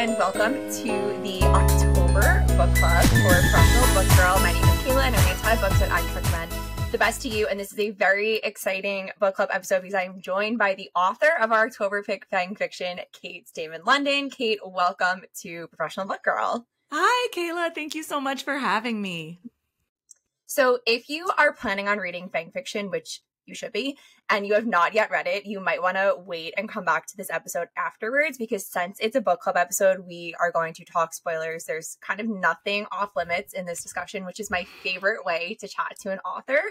and welcome to the October book club for Professional Book Girl. My name is Kayla, and I'm going to tell books that I can recommend the best to you. And this is a very exciting book club episode because I am joined by the author of our October pick Fang fiction, Kate Stayman-London. Kate, welcome to Professional Book Girl. Hi, Kayla. Thank you so much for having me. So if you are planning on reading Fang fiction, which you should be, and you have not yet read it, you might want to wait and come back to this episode afterwards, because since it's a book club episode, we are going to talk spoilers. There's kind of nothing off limits in this discussion, which is my favorite way to chat to an author.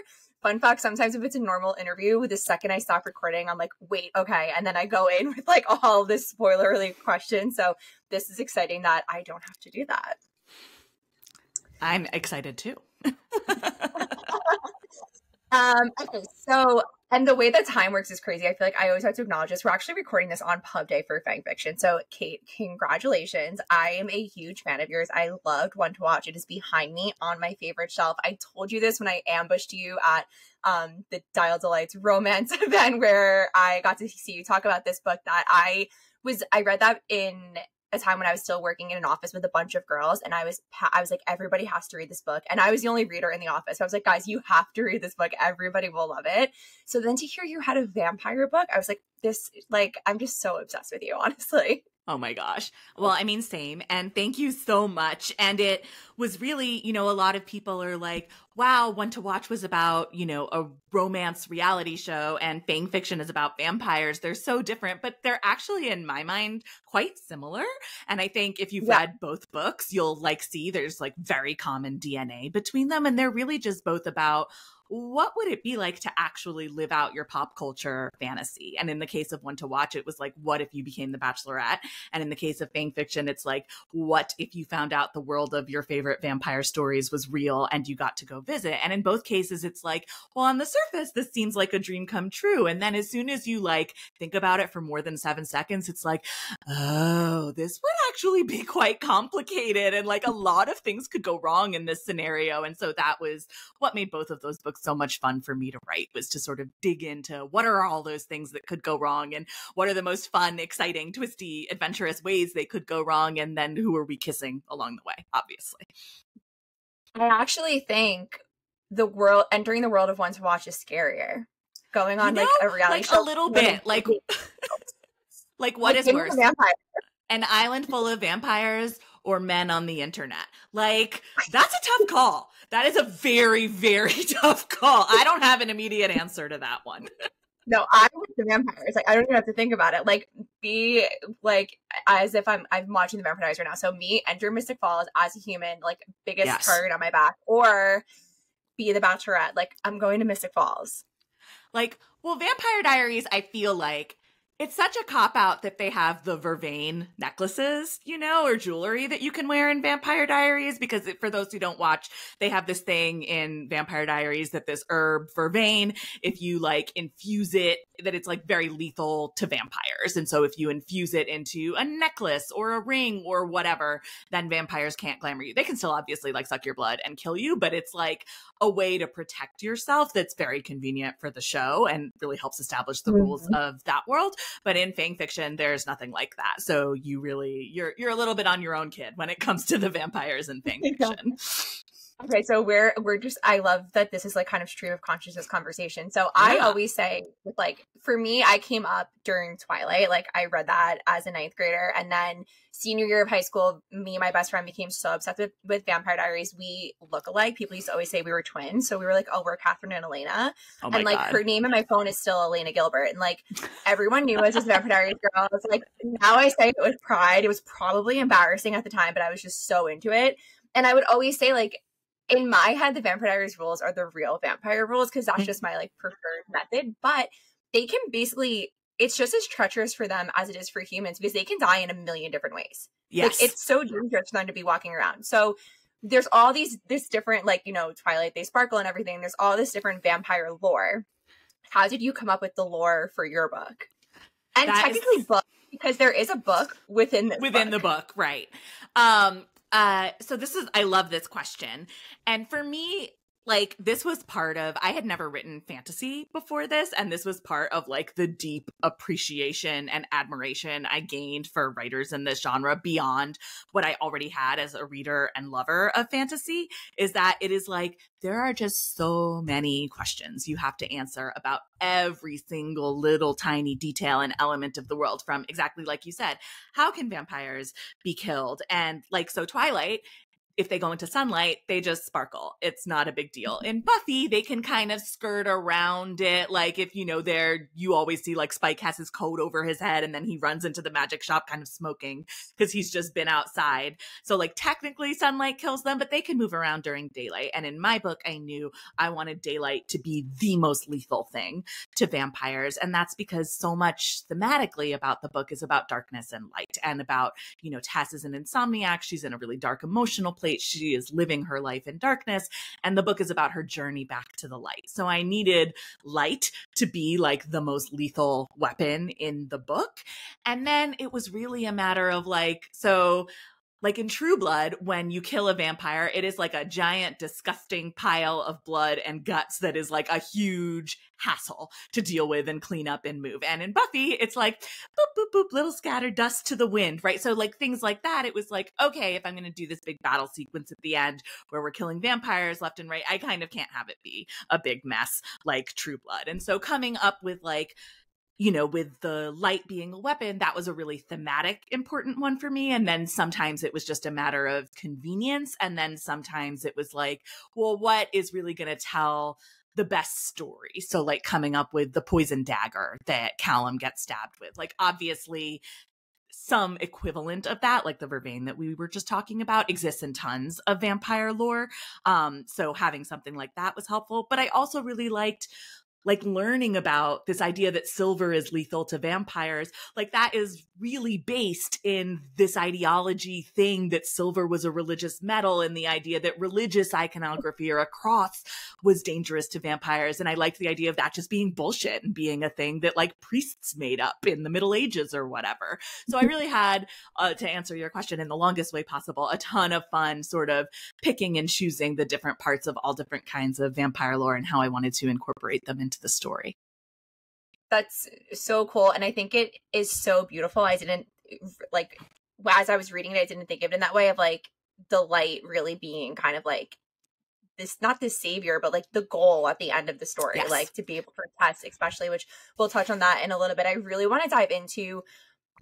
Fun fact, sometimes if it's a normal interview, the second I stop recording, I'm like, wait, okay. And then I go in with like all this spoiler-related questions. So this is exciting that I don't have to do that. I'm excited too. Okay, so, and the way that time works is crazy. I feel like I always have to acknowledge this. We're actually recording this on pub day for Fang fiction. So Kate, congratulations. I am a huge fan of yours. I loved One to Watch. It is behind me on my favorite shelf. I told you this when I ambushed you at the Dial Delights romance event where I got to see you talk about this book, that I read that in a time when I was still working in an office with a bunch of girls, and I was like, everybody has to read this book, and I was the only reader in the office. So I was like, guys, you have to read this book. Everybody will love it. So then to hear you had a vampire book, I was like, I'm just so obsessed with you, honestly. Oh my gosh. Well, I mean, same. And thank you so much. And it was really, a lot of people are like, wow, One to Watch was about, a romance reality show, and Fang fiction is about vampires. They're so different, but they're actually, in my mind, quite similar. And I think if you've read both books, you'll see there's very common DNA between them. And they're really just both about what would it be like to actually live out your pop culture fantasy? And in the case of One to Watch, it was like, what if you became the Bachelorette? And in the case of Fang fiction, it's like, what if you found out the world of your favorite vampire stories was real and you got to go visit? And in both cases, it's like, well, on the surface, this seems like a dream come true. And then as soon as you think about it for more than 7 seconds, it's like, oh, this would actually be quite complicated. And a lot of things could go wrong in this scenario. And so that was what made both of those books so much fun for me to write, was to sort of dig into what are all those things that could go wrong, and what are the most fun, exciting, twisty, adventurous ways they could go wrong, and then who are we kissing along the way, obviously. I actually think entering the world of One to Watch is scarier. Going on a reality show. A little bit. What is worse? An island full of vampires or men on the internet? That's a tough call. That is a very, very tough call. I don't have an immediate answer to that one. No, I with the vampires. I don't even have to think about it. Be as if I'm watching the Vampire Diaries right now. So me enter Mystic Falls as a human, biggest target on my back, or be the Bachelorette. I'm going to Mystic Falls. Vampire Diaries, I feel like it's such a cop-out that they have the vervain necklaces, or jewelry that you can wear in Vampire Diaries, because for those who don't watch, they have this thing in Vampire Diaries that this herb, vervain, if you infuse it, that it's very lethal to vampires. And so if you infuse it into a necklace or a ring or whatever, then vampires can't glamour you. They can still obviously suck your blood and kill you, but it's a way to protect yourself that's very convenient for the show and really helps establish the rules of that world. But in Fang fiction, there's nothing like that. So you're a little bit on your own, kid, when it comes to the vampires in Fang fiction. Okay, so we're just, I love that this is kind of stream of consciousness conversation. So I always say, for me, I came up during Twilight. I read that as a 9th grader, and then senior year of high school, me and my best friend became so obsessed with Vampire Diaries. We look alike. People used to always say we were twins. So we were oh, we're Catherine and Elena. Oh my God. Her name in my phone is still Elena Gilbert. And everyone knew us as Vampire Diaries girl. It's now I say it with pride. It was probably embarrassing at the time, but I was just so into it. And I would always say in my head, the Vampire Diaries rules are the real vampire rules, because that's just my preferred method. But they can basically, it's just as treacherous for them as it is for humans, because they can die in a million different ways. Yes. It's so dangerous for them to be walking around. So there's all this different, Twilight, they sparkle and everything. There's all this different vampire lore. How did you come up with the lore for your book? And technically book, because there is a book within the book, right. So I love this question. And for me, Like, this was part of, I had never written fantasy before this, and this was part of like the deep appreciation and admiration I gained for writers in this genre beyond what I already had as a reader and lover of fantasy, is that it is like, there are just so many questions you have to answer about every single little tiny detail and element of the world, from exactly like you said, how can vampires be killed? And like, so Twilight, if they go into sunlight, they just sparkle. It's not a big deal. In Buffy, they can kind of skirt around it. Like, if you know, you always see like Spike has his coat over his head and then he runs into the magic shop kind of smoking because he's just been outside. So like technically sunlight kills them, but they can move around during daylight. And in my book, I knew I wanted daylight to be the most lethal thing to vampires. And that's because so much thematically about the book is about darkness and light, and about, you know, Tess is an insomniac. She's in a really dark emotional place. She is living her life in darkness, and the book is about her journey back to the light. So I needed light to be like the most lethal weapon in the book. And then it was really a matter of like, so like in True Blood, when you kill a vampire, it is like a giant, disgusting pile of blood and guts that is like a huge hassle to deal with and clean up and move. And in Buffy, it's like, boop, boop, boop, little scattered dust to the wind, right? So like things like that, it was like, okay, if I'm going to do this big battle sequence at the end where we're killing vampires left and right, I kind of can't have it be a big mess like True Blood. And so coming up with like, you know, with the light being a weapon, that was a really thematic, important one for me. And then sometimes it was just a matter of convenience. And then sometimes it was like, well, what is really going to tell the best story? So like coming up with the poison dagger that Callum gets stabbed with, like obviously some equivalent of that, like the vervain that we were just talking about, exists in tons of vampire lore. So having something like that was helpful. But I also really liked like learning about this idea that silver is lethal to vampires. Like that is really based in this ideology thing that silver was a religious metal, and the idea that religious iconography or a cross was dangerous to vampires. And I liked the idea of that just being bullshit and being a thing that like priests made up in the Middle Ages or whatever. So I really had, to answer your question in the longest way possible, a ton of fun sort of picking and choosing the different parts of all different kinds of vampire lore and how I wanted to incorporate them into the story. That's so cool. And I think it is so beautiful. I didn't like, as I was reading it, I didn't think of it in that way, of like the light really being kind of like this, not the savior, but like the goal at the end of the story. Yes. Like to be able to test, especially, which we'll touch on that in a little bit. I really want to dive into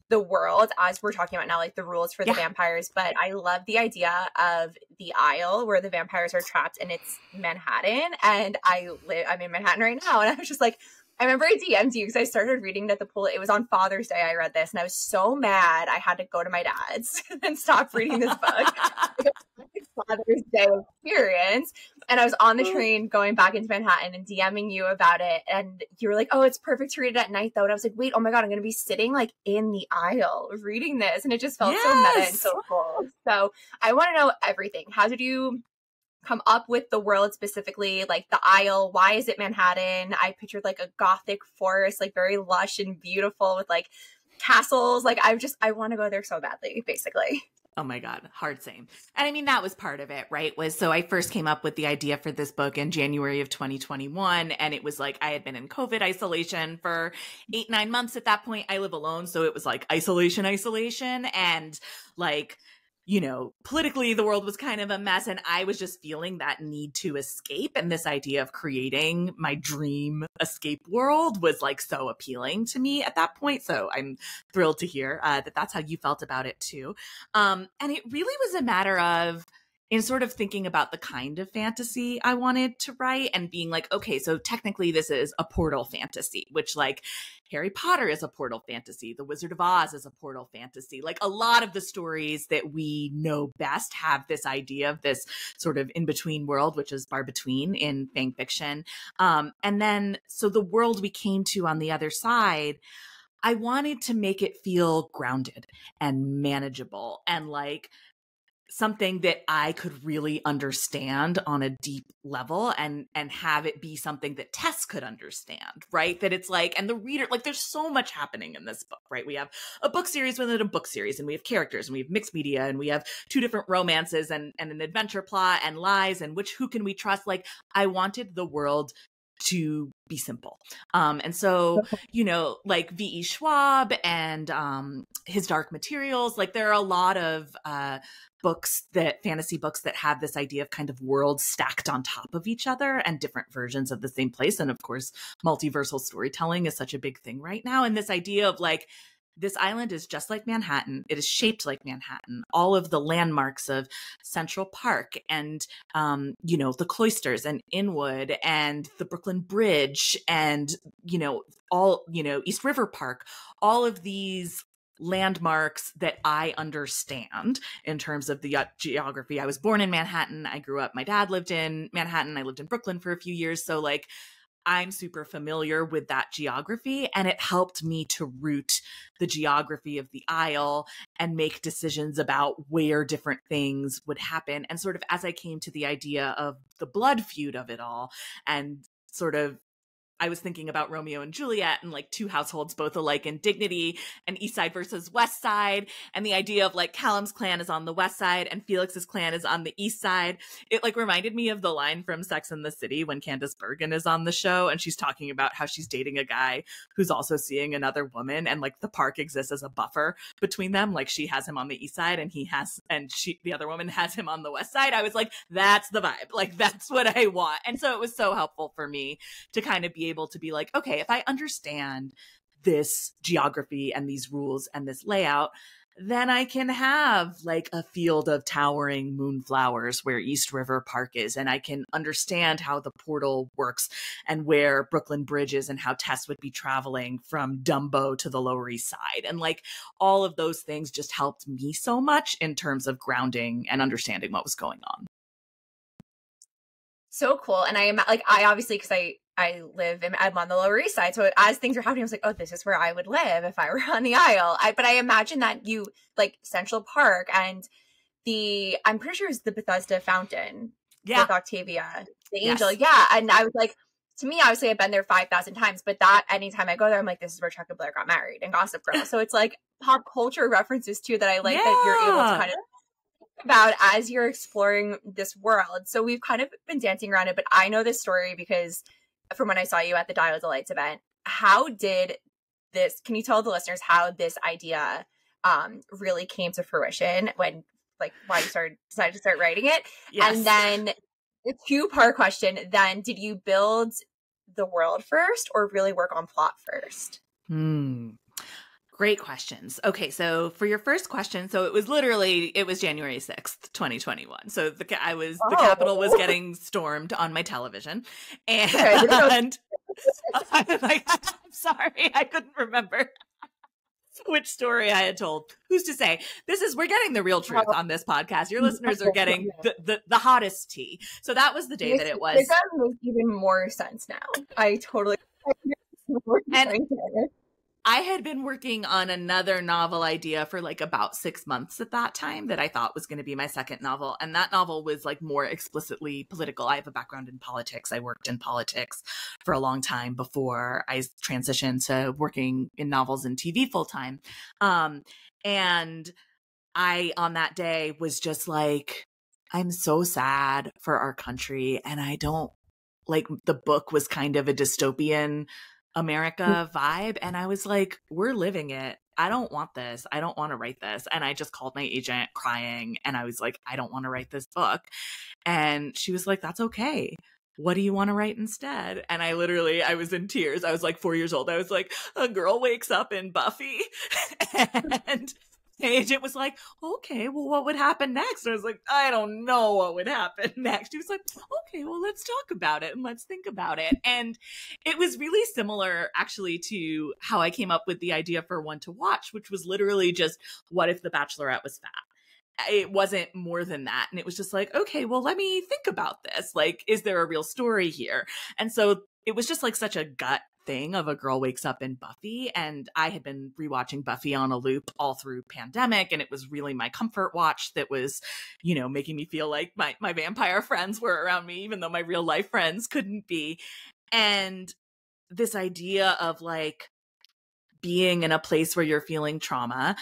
the world as we're talking about now, like the rules for the vampires. But I love the idea of the Isle where the vampires are trapped, and it's Manhattan. And I'm in Manhattan right now, and I was just like, I remember I DM'd you because I started reading it at the pool. It was on Father's Day I read this, and I was so mad I had to go to my dad's and stop reading this book. Father's Day experience. And I was on the train going back into Manhattan and DMing you about it. And you were like, oh, it's perfect to read it at night though. And I was like, wait, oh my God, I'm going to be sitting like in the aisle reading this. And it just felt so meta and so cool. So I want to know everything. How did you come up with the world specifically, like the Isle? Why is it Manhattan? I pictured like a gothic forest, like very lush and beautiful with like castles. Like I want to go there so badly, basically. Oh my God, hard same. And I mean, that was part of it, right? So I first came up with the idea for this book in January of 2021. And it was like, I had been in COVID isolation for 8-9 months at that point. I live alone. So it was like isolation. And like, you know, politically, the world was kind of a mess. And I was just feeling that need to escape. And this idea of creating my dream escape world was like so appealing to me at that point. So I'm thrilled to hear that that's how you felt about it too. And it really was a matter of, in sort of thinking about the kind of fantasy I wanted to write and being like, okay, so technically this is a portal fantasy, which like Harry Potter is a portal fantasy. The Wizard of Oz is a portal fantasy. Like a lot of the stories that we know best have this idea of this sort of in-between world, which is bar between in Fang fiction. And then, so the world we came to on the other side, I wanted to make it feel grounded and manageable and like something that I could really understand on a deep level and have it be something that Tess could understand, right? That it's like, and the reader, like there's so much happening in this book, right? We have a book series within a book series, and we have characters, and we have mixed media, and we have two different romances and an adventure plot and lies and who can we trust? Like I wanted the world to be simple. And so, you know, like V.E. Schwab and his Dark Materials, like there are a lot of fantasy books that have this idea of kind of worlds stacked on top of each other and different versions of the same place. And of course, multiversal storytelling is such a big thing right now. And this idea of like, this island is just like Manhattan. It is shaped like Manhattan. All of the landmarks of Central Park and, you know, the cloisters and Inwood and the Brooklyn Bridge and, you know, East River Park, all of these landmarks that I understand in terms of the geography. I was born in Manhattan. I grew up, my dad lived in Manhattan. I lived in Brooklyn for a few years. So like, I'm super familiar with that geography, and it helped me to root the geography of the Isle and make decisions about where different things would happen. And sort of as I came to the idea of the blood feud of it all, and sort of I was thinking about Romeo and Juliet and like two households both alike in dignity and East Side versus West Side, and the idea of like Callum's clan is on the West Side and Felix's clan is on the East Side. It like reminded me of the line from Sex and the City when Candace Bergen is on the show and she's talking about how she's dating a guy who's also seeing another woman, and like the park exists as a buffer between them. Like she has him on the East Side and the other woman has him on the West Side. I was like, that's the vibe. Like that's what I want. And so it was so helpful for me to kind of be able to be like, okay, if I understand this geography and these rules and this layout, then I can have like a field of towering moonflowers where East River Park is, and I can understand how the portal works and where Brooklyn Bridge is and how Tess would be traveling from Dumbo to the Lower East Side. And like all of those things just helped me so much in terms of grounding and understanding what was going on. So cool. And I obviously, because I'm on the Lower East Side. So as things were happening, I was like, oh, this is where I would live if I were on the Isle. But I imagine that you like Central Park and I'm pretty sure it was the Bethesda Fountain with Octavia, the angel. Yeah. And I was like, to me, obviously I've been there 5,000 times, but that anytime I go there, I'm like, this is where Chuck and Blair got married and Gossip Girl. So it's like pop culture references too, that I like that you're able to kind of about as you're exploring this world. So we've kind of been dancing around it, but I know this story because from when I saw you at the Dial of Delights event. How did this, can you tell the listeners how this idea really came to fruition, when like why you decided to start writing it? Yes. And then the two-part question, then did you build the world first or really work on plot first? Great questions. Okay, so for your first question, so it was January 6th, 2021. So the Capitol was getting stormed on my television. And I'm like, I'm sorry, I couldn't remember which story I had told. Who's to say? We're getting the real truth on this podcast. Your listeners are getting the hottest tea. So that was the day that it was. This makes even more sense now. I totally. And I had been working on another novel idea for like about 6 months at that time that I thought was going to be my second novel. And that novel was like more explicitly political. I have a background in politics. I worked in politics for a long time before I transitioned to working in novels and TV full time. And I, on that day, was just like, I'm so sad for our country. And I don't like, the book was kind of a dystopian America vibe. And I was like, we're living it. I don't want this. I don't want to write this. And I just called my agent crying. And I was like, I don't want to write this book. And she was like, that's okay. What do you want to write instead? And I was in tears. I was like 4 years old. I was like, a girl wakes up in Buffy. And the agent was like, okay, well, what would happen next? And I was like, I don't know what would happen next. He was like, okay, well, let's talk about it and let's think about it. And it was really similar, actually, to how I came up with the idea for One to Watch, which was literally just, what if The Bachelorette was fat? It wasn't more than that. And it was just like, okay, well, let me think about this. Like, is there a real story here? And so it was just like such a gut thing of a girl wakes up in Buffy. And I had been rewatching Buffy on a loop all through pandemic. And it was really my comfort watch that was, you know, making me feel like my vampire friends were around me, even though my real life friends couldn't be. And this idea of like being in a place where you're feeling trauma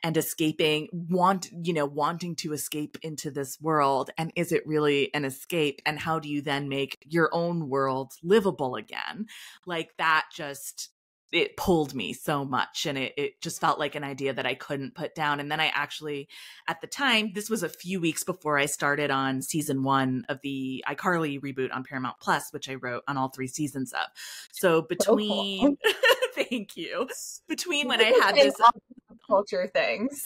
and escaping, wanting to escape into this world. And is it really an escape? And how do you then make your own world livable again? Like that just, it pulled me so much. And it just felt like an idea that I couldn't put down. And then I actually, at the time, this was a few weeks before I started on season 1 of the iCarly reboot on Paramount Plus, which I wrote on all 3 seasons of. So between, thank you, between when I had this culture things.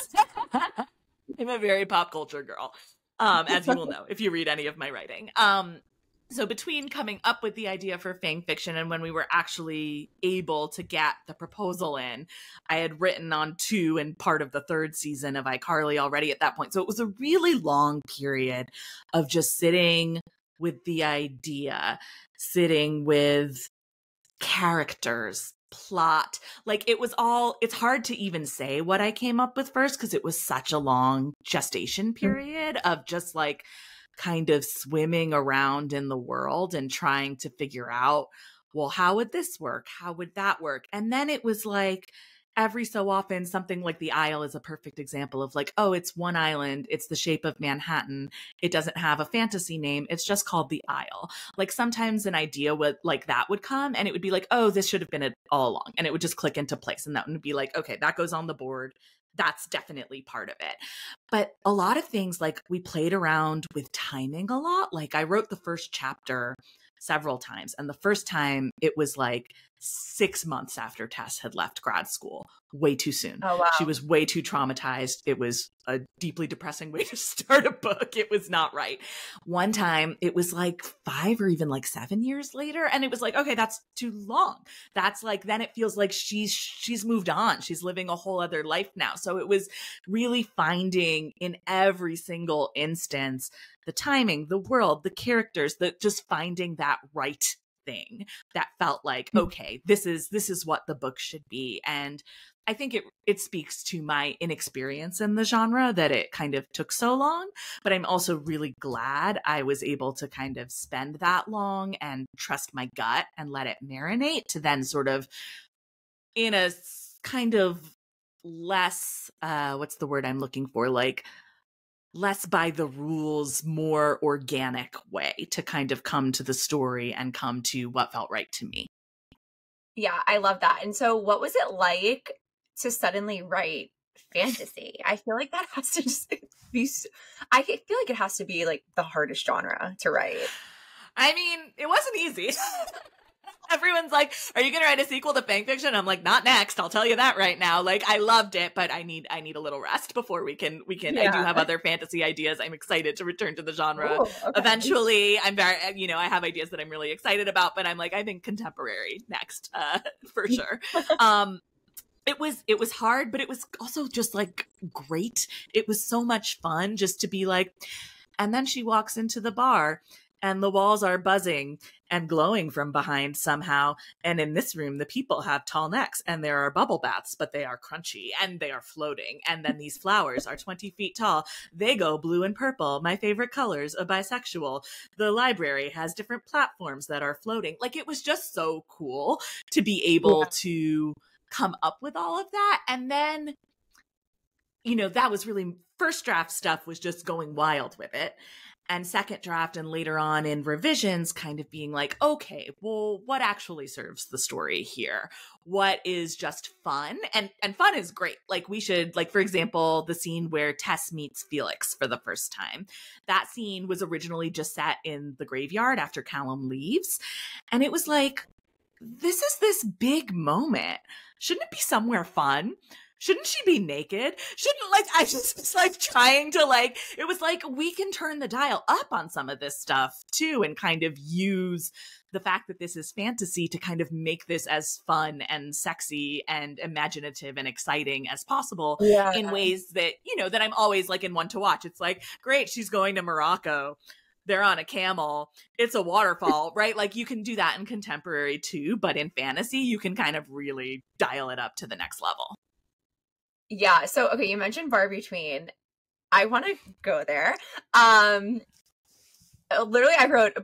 I'm a very pop culture girl, as you will know if you read any of my writing. So between coming up with the idea for Fang fiction and when we were actually able to get the proposal in, I had written on 2 and part of the 3rd season of iCarly already at that point. So it was a really long period of just sitting with the idea, sitting with characters, plot. Like it was all, it's hard to even say what I came up with first because it was such a long gestation period of just like kind of swimming around in the world and trying to figure out, well, how would this work? How would that work? And then it was like every so often something like the Isle is a perfect example of like, oh, it's one island. It's the shape of Manhattan. It doesn't have a fantasy name. It's just called the Isle. Like sometimes an idea would like that would come and it would be like, oh, this should have been it all along. And it would just click into place. And that would be like, okay, that goes on the board. That's definitely part of it. But a lot of things, like we played around with timing a lot. Like I wrote the first chapter several times. And the first time it was like 6 months after Tess had left grad school, way too soon. Oh, wow. She was way too traumatized. It was a deeply depressing way to start a book. It was not right. One time it was like 5 or even like 7 years later. And it was like, okay, that's too long. That's like, then it feels like she's moved on. She's living a whole other life now. So it was really finding in every single instance, the timing, the world, the characters, just finding that right thing that felt like, okay, this is what the book should be. And I think it speaks to my inexperience in the genre that it kind of took so long, but I'm also really glad I was able to kind of spend that long and trust my gut and let it marinate to then sort of in a kind of less, what's the word I'm looking for? Like less by the rules, more organic way to kind of come to the story and come to what felt right to me. Yeah, I love that. And so what was it like to suddenly write fantasy? I feel like that has to just be, I feel like it has to be like the hardest genre to write. I mean, it wasn't easy. Everyone's like, are you going to write a sequel to Fang fiction? I'm like, not next. I'll tell you that right now. Like, I loved it, but I need a little rest before we can, yeah. I do have other fantasy ideas. I'm excited to return to the genre. Ooh, okay. Eventually. I'm very, I have ideas that I'm really excited about, but I'm like, I think contemporary next, for sure. It was hard, but it was also just like great. It was so much fun just to be like, and then she walks into the bar and the walls are buzzing and glowing from behind somehow. And in this room, the people have tall necks and there are bubble baths, but they are crunchy and they are floating. And then these flowers are 20 feet tall. They go blue and purple, my favorite colors, a bisexual. The library has different platforms that are floating. Like it was just so cool to be able to come up with all of that. And then, that was really first draft stuff was just going wild with it. And second draft and later on in revisions kind of being like, okay, well, what actually serves the story here? What is just fun? And fun is great. Like we should, like, for example, the scene where Tess meets Felix for the first time. That scene was originally just set in the graveyard after Callum leaves. And it was like, this is this big moment. Shouldn't it be somewhere fun? Shouldn't she be naked? I just was like trying to it was like we can turn the dial up on some of this stuff too and kind of use the fact that this is fantasy to kind of make this as fun and sexy and imaginative and exciting as possible in ways that, that I'm always like in one to watch. It's like, great, she's going to Morocco. they're on a camel, it's a waterfall, right? Like you can do that in contemporary too, but in fantasy, you can kind of really dial it up to the next level. Yeah. So, okay, you mentioned Bar Between. I want to go there. Literally, I wrote,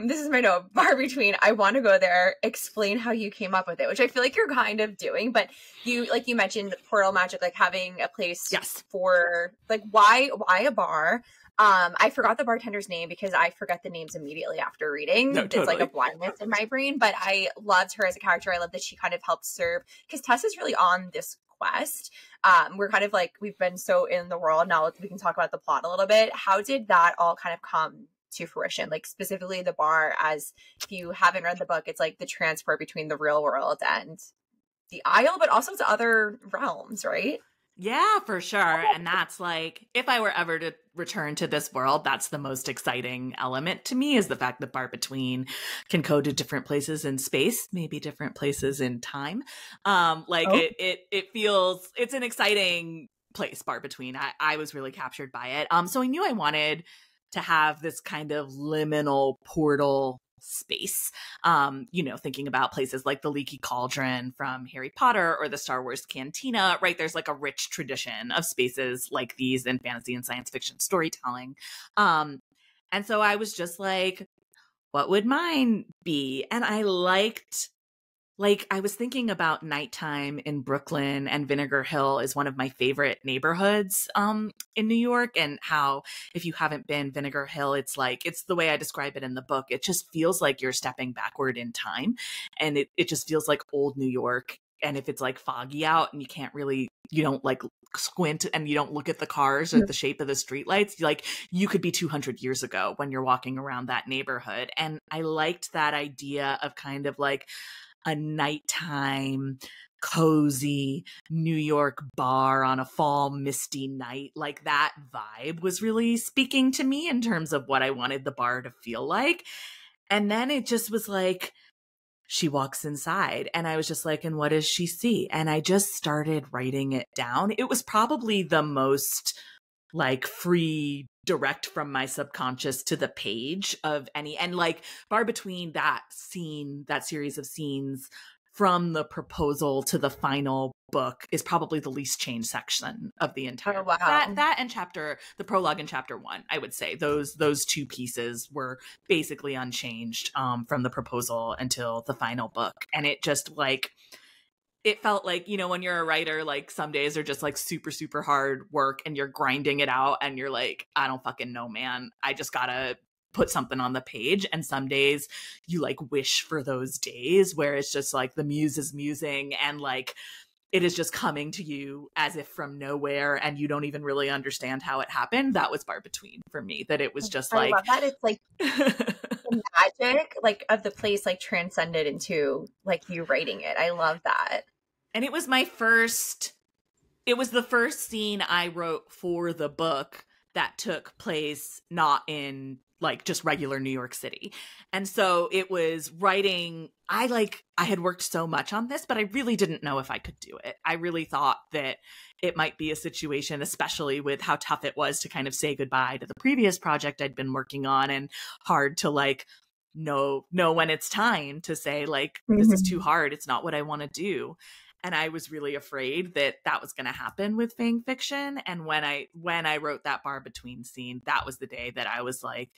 this is my note, Bar Between, I want to go there, explain how you came up with it, which I feel like you're kind of doing, but you, like you mentioned portal magic, like having a place Yes. for, like, why a bar? I forgot the bartender's name because I forget the names immediately after reading. No, totally. It's like a blindness in my brain, but I loved her as a character. I love that she kind of helped serve, because Tess is really on this quest. We're kind of like, we've been so in the world, now we can talk about the plot a little bit. How did that all kind of come to fruition, like specifically the bar? As if you haven't read the book, it's like the transport between the real world and the Isle, but also to other realms, right? Yeah, for sure. And that's like, if I were ever to return to this world, that's the most exciting element to me, is the fact that Bar Between can go to different places in space, maybe different places in time. It feels, it's an exciting place, Bar Between. I was really captured by it. So I knew I wanted to have this kind of liminal portal space. Thinking about places like the Leaky Cauldron from Harry Potter or the Star Wars Cantina, right? There's like a rich tradition of spaces like these in fantasy and science fiction storytelling. And so I was just like, what would mine be? And I liked, like, I was thinking about nighttime in Brooklyn, and Vinegar Hill is one of my favorite neighborhoods in New York. And how, if you haven't been, Vinegar Hill, it's like, it's the way I describe it in the book. It just feels like you're stepping backward in time. And it just feels like old New York. And if it's like foggy out and you can't really, you don't like squint and you don't look at the cars or the shape of the streetlights, like you could be 200 years ago when you're walking around that neighborhood. And I liked that idea of kind of like a nighttime, cozy New York bar on a fall misty night. Like that vibe was really speaking to me in terms of what I wanted the bar to feel like. And then it just was like, she walks inside and I was just like, and what does she see? And I just started writing it down. It was probably the most like free, direct from my subconscious to the page of any, and like Bar Between, that scene, that series of scenes from the proposal to the final book is probably the least changed section of the entire. Oh, wow. That and the prologue in chapter 1, I would say those two pieces were basically unchanged from the proposal until the final book. And it just like, it felt like, when you're a writer, like some days are just like super, super hard work and you're grinding it out and you're like, I don't fucking know, man. I just gotta put something on the page. And some days you like wish for those days where it's just like the muse is musing and like it is just coming to you as if from nowhere and you don't even really understand how it happened. That was Bar Between for me, that it was just like, I love that. It's like the magic like of the place like transcended into like you writing it. I love that. And it was the first scene I wrote for the book that took place not in like just regular New York City. And so it was writing, I had worked so much on this, but I really didn't know if I could do it. I really thought that it might be a situation, especially with how tough it was to kind of say goodbye to the previous project I'd been working on, and hard to like know when it's time to say like, this is too hard. It's not what I want to do. And I was really afraid that that was going to happen with Fang fiction. And when I wrote that Bar Between scene, that was the day that I was like,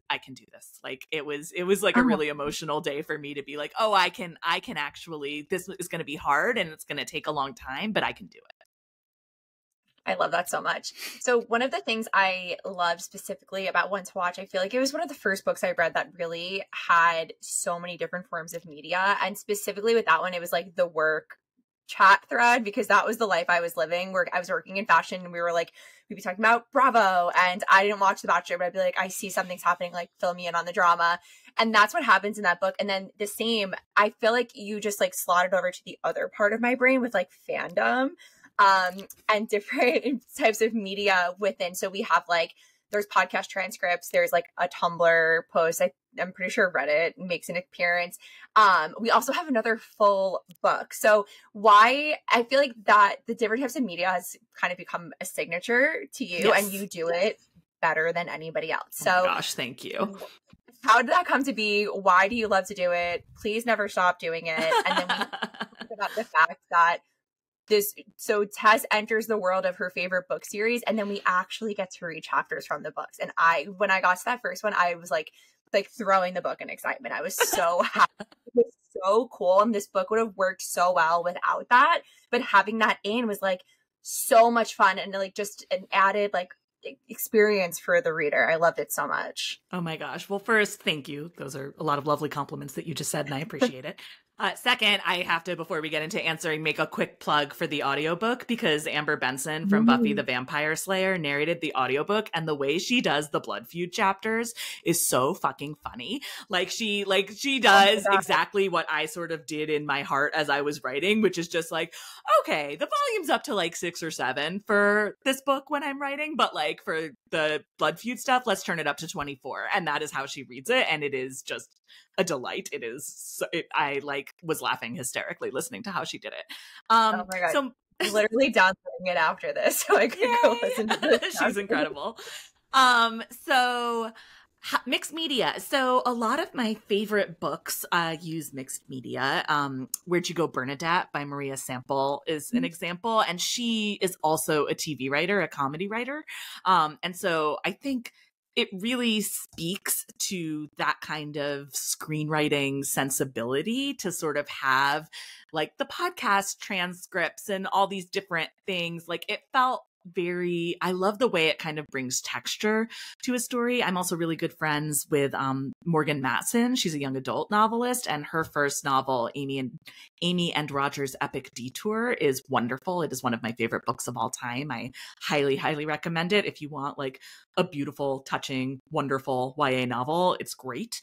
I can do this. Like it was like a really emotional day for me to be like, oh, I can actually, this is going to be hard and it's going to take a long time, but I can do it. I love that so much. So one of the things I loved specifically about One to Watch, I feel like it was one of the first books I read that really had so many different forms of media. And specifically with that one, it was like the work chat thread, because that was the life I was living, where I was working in fashion and we'd be talking about Bravo, and I didn't watch The Bachelor, but I'd be like, I see something's happening, like fill me in on the drama. And that's what happens in that book. And then the same, I feel like you just like slotted over to the other part of my brain with like fandom and different types of media within. So we have like, there's podcast transcripts, there's like a Tumblr post, I'm pretty sure Reddit makes an appearance. We also have another full book. So why I feel like that the different types of media has kind of become a signature to you, yes. And you do it better than anybody else. Oh so my gosh, thank you. How did that come to be? Why do you love to do it? Please never stop doing it. And then we talk about the fact that so Tess enters the world of her favorite book series, and then we actually get to read chapters from the books. And when I got to that first one, I was like throwing the book in excitement. I was so happy. It was so cool. And this book would have worked so well without that. But having that in was like so much fun, and like just an added like experience for the reader. I loved it so much. Oh my gosh. Well, first, thank you. Those are a lot of lovely compliments that you just said, and I appreciate it. Second, I have to, before we get into answering, make a quick plug for the audiobook, because Amber Benson from Buffy the Vampire Slayer narrated the audiobook, and the way she does the Blood Feud chapters is so fucking funny. She does exactly what I sort of did in my heart as I was writing, which is just like, okay, the volume's up to like 6 or 7 for this book when I'm writing, but like for the Blood Feud stuff, let's turn it up to 24. And that is how she reads it. And it is just a delight. It is. I was laughing hysterically listening to how she did it. Oh my God. So I'm literally downloading it after this, so I could go listen to this. She's incredible. So mixed media. So a lot of my favorite books use mixed media. Where'd You Go, Bernadette by Maria Sample is an example. And she is also a TV writer, a comedy writer. And so I think it really speaks to that kind of screenwriting sensibility to sort of have like the podcast transcripts and all these different things. Like it felt I love the way it kind of brings texture to a story. I'm also really good friends with Morgan Matson. She's a young adult novelist, and her first novel, Amy and Roger's Epic Detour, is wonderful. It is one of my favorite books of all time. I highly, highly recommend it if you want like a beautiful, touching, wonderful YA novel. It's great.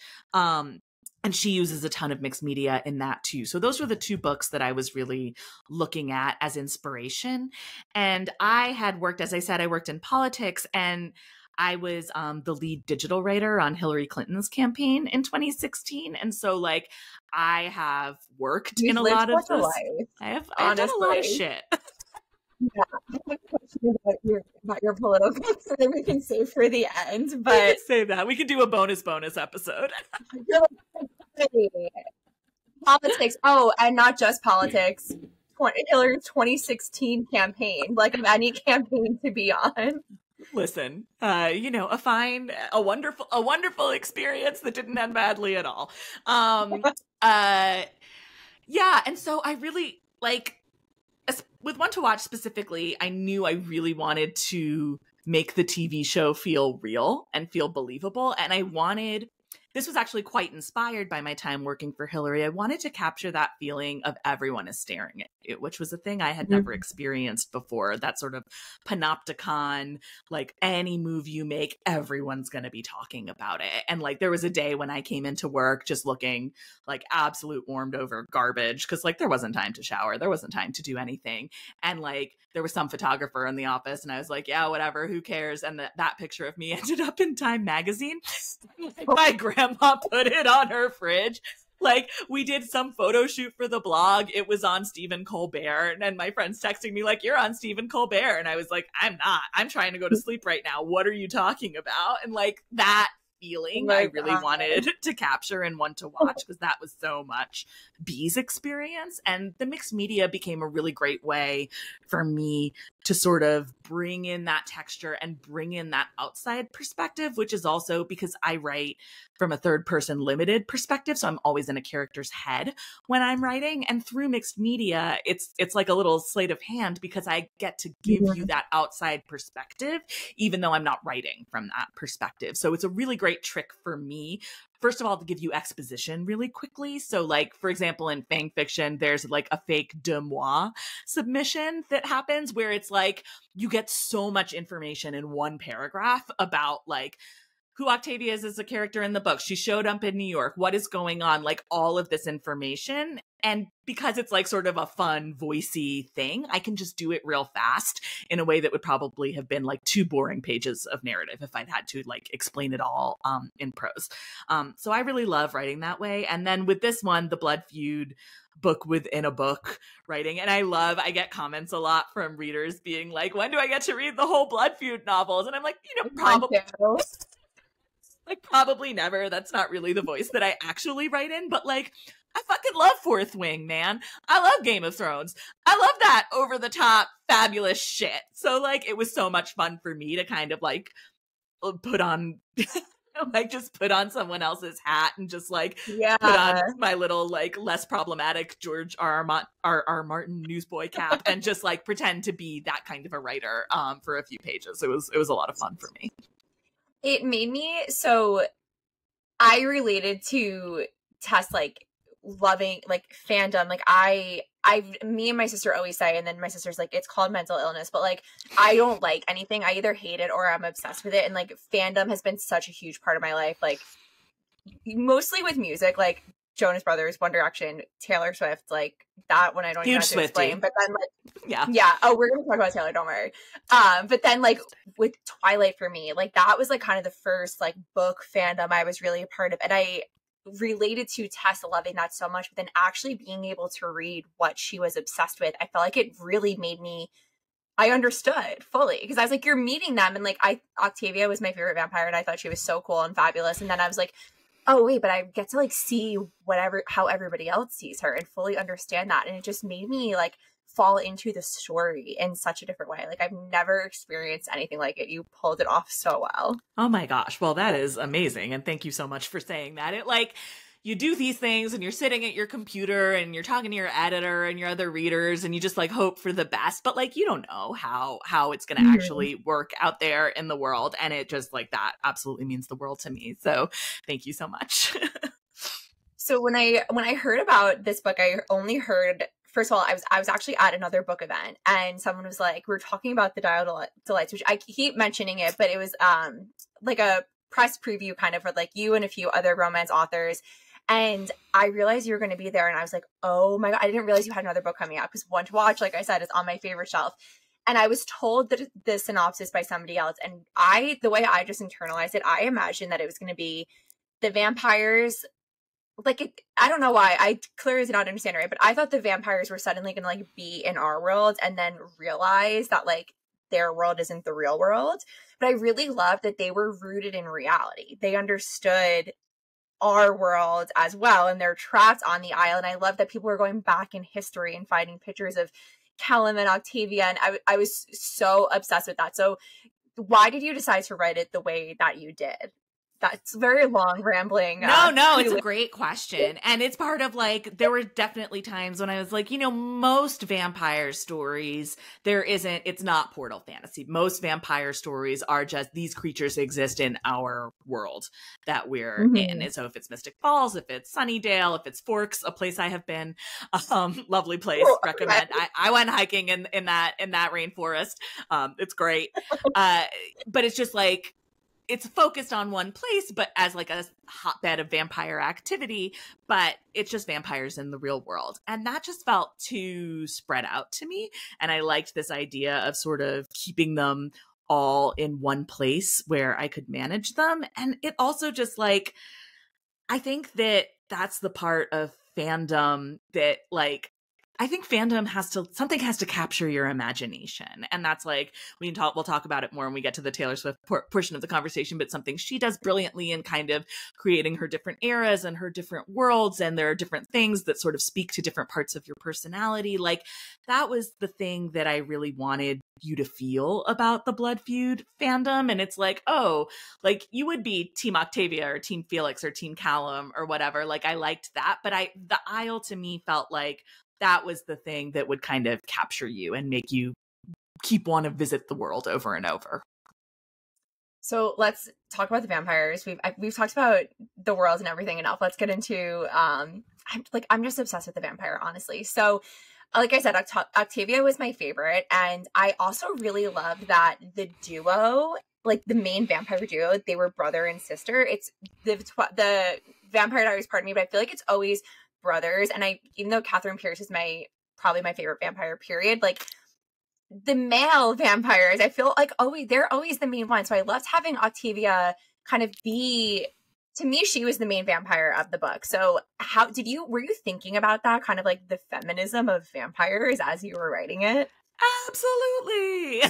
And she uses a ton of mixed media in that too. So those were the 2 books that I was really looking at as inspiration. And I had worked, as I said, I worked in politics, and I was the lead digital writer on Hillary Clinton's campaign in 2016. And so like I have worked in a lot of this. I've done a lot of shit. Yeah, I have a question about your political career that we can save for the end, but we can save that. We could do a bonus episode. Politics. Oh, and not just politics. Hillary's 2016 campaign, like of any campaign to be on. Listen, a wonderful experience that didn't end badly at all. Yeah, and so I really with One to Watch specifically, I knew I really wanted to make the TV show feel real and feel believable. And this was actually quite inspired by my time working for Hillary. I wanted to capture that feeling of everyone is staring at you, which was a thing I had never experienced before. That sort of panopticon, like any move you make, everyone's going to be talking about it. And like there was a day when I came into work just looking like absolute warmed over garbage, because like there wasn't time to shower, there wasn't time to do anything. And like there was some photographer in the office, and I was like, yeah, whatever, who cares? And that picture of me ended up in Time magazine. My grandma put it on her fridge. Like we did some photo shoot for the blog. It was on Stephen Colbert, and my friend's texting me like, you're on Stephen Colbert. And I was like, I'm not, I'm trying to go to sleep right now. What are you talking about? And like that feeling I really wanted to capture in One to Watch, because that was so much B's experience. And the mixed media became a really great way for me to sort of bring in that texture and bring in that outside perspective, which is also because I write from a third person limited perspective. So I'm always in a character's head when I'm writing. And through mixed media, it's like a little sleight of hand, because I get to give you that outside perspective, even though I'm not writing from that perspective. So it's a really great trick for me. First of all, to give you exposition really quickly. So like, for example, in Fang fiction, there's like a fake de moi submission that happens where it's like, you get so much information in one paragraph about like who Octavia is as a character in the book. She showed up in New York. What is going on? Like all of this information. And because it's like sort of a fun, voicey thing, I can just do it real fast in a way that would probably have been like 2 boring pages of narrative if I'd had to like explain it all in prose. So I really love writing that way. And then with this one, the Blood Feud book within a book writing. And I get comments a lot from readers being like, when do I get to read the whole Blood Feud novels? And I'm like, probably never. That's not really the voice that I actually write in, but like, I fucking love Fourth Wing, man. I love Game of Thrones. I love that over the top fabulous shit. So like, it was so much fun for me to kind of like put on like just put on someone else's hat and just like put on my little like less problematic George R. Martin newsboy cap and just like pretend to be that kind of a writer for a few pages. It was a lot of fun for me. It made me so I related to Tess like loving like fandom. Like me and my sister always say, and then my sister's like, it's called mental illness, but like I don't like anything. I either hate it or I'm obsessed with it. And like fandom has been such a huge part of my life. Like mostly with music, like Jonas Brothers, One Direction, Taylor Swift, like that one I don't even have to explain. But then like yeah. Oh, we're gonna talk about Taylor, don't worry. But then like with Twilight for me, like that was like kind of the first like book fandom I was really a part of. And I related to Tess loving that so much, but then actually being able to read what she was obsessed with, I felt like it really made me I understood fully because I was like, you're meeting them. And like Octavia was my favorite vampire and I thought she was so cool and fabulous. And then I was like, oh wait, but I get to like see how everybody else sees her and fully understand that. And it just made me like fall into the story in such a different way. Like I've never experienced anything like it. You pulled it off so well. Oh my gosh. Well, that is amazing. And thank you so much for saying that. It like, you do these things and you're sitting at your computer and you're talking to your editor and your other readers and you just like hope for the best, but like you don't know how it's going to actually work out there in the world. And it just like that absolutely means the world to me. So thank you so much. So when I heard about this book, I only heard, first of all, I was actually at another book event and someone was like, we were talking about the Dial Delights, which I keep mentioning it, but it was like a press preview kind of for like you and a few other romance authors. And I realized you were going to be there. And I was like, oh my God, I didn't realize you had another book coming out because One to Watch, like I said, is on my favorite shelf. And I was told that the synopsis by somebody else. And the way I just internalized it, I imagined that it was going to be the vampires. Like, I don't know why. I clearly did not understand it, right? But I thought the vampires were suddenly going to like be in our world and then realize that like their world isn't the real world. But I really loved that they were rooted in reality. They understood our world as well, and they're trapped on the island. I love that people were going back in history and finding pictures of Callum and Octavia, and I was so obsessed with that. So why did you decide to write it the way that you did? That's very long, rambling. No, it's a great question. And it's part of like, there were definitely times when I was like, most vampire stories, it's not portal fantasy. Most vampire stories are just these creatures exist in our world that we're in. And so if it's Mystic Falls, if it's Sunnydale, if it's Forks, a place I have been, lovely place, recommend. I went hiking in that rainforest. It's great. But it's just like, it's focused on one place, but as like a hotbed of vampire activity, but it's just vampires in the real world. And that just felt too spread out to me. And I liked this idea of sort of keeping them all in one place where I could manage them. And it also just like, I think that that's the part of fandom that like, I think fandom something has to capture your imagination. And that's like, we'll talk about it more when we get to the Taylor Swift portion of the conversation, but something she does brilliantly in kind of creating her different eras and her different worlds. And there are different things that sort of speak to different parts of your personality. Like that was the thing that I really wanted you to feel about the Blood Feud fandom. And it's like, oh, like you would be Team Octavia or Team Felix or Team Callum or whatever. Like I liked that, but the Isle to me felt like that was the thing that would kind of capture you and make you want to visit the world over and over. So let's talk about the vampires. We've talked about the world and everything enough. Let's get into I'm just obsessed with the vampire, honestly. So like I said, Octavia was my favorite, and I also really loved that the duo, like the main vampire duo, they were brother and sister. It's the Vampire Diaries, pardon me, but I feel like it's always brothers. And even though Catherine Pierce is probably my favorite vampire, period, like the male vampires, I feel like they're always the main one. So I loved having Octavia kind of be to me, she was the main vampire of the book. So were you thinking about that kind of like the feminism of vampires as you were writing it? Absolutely.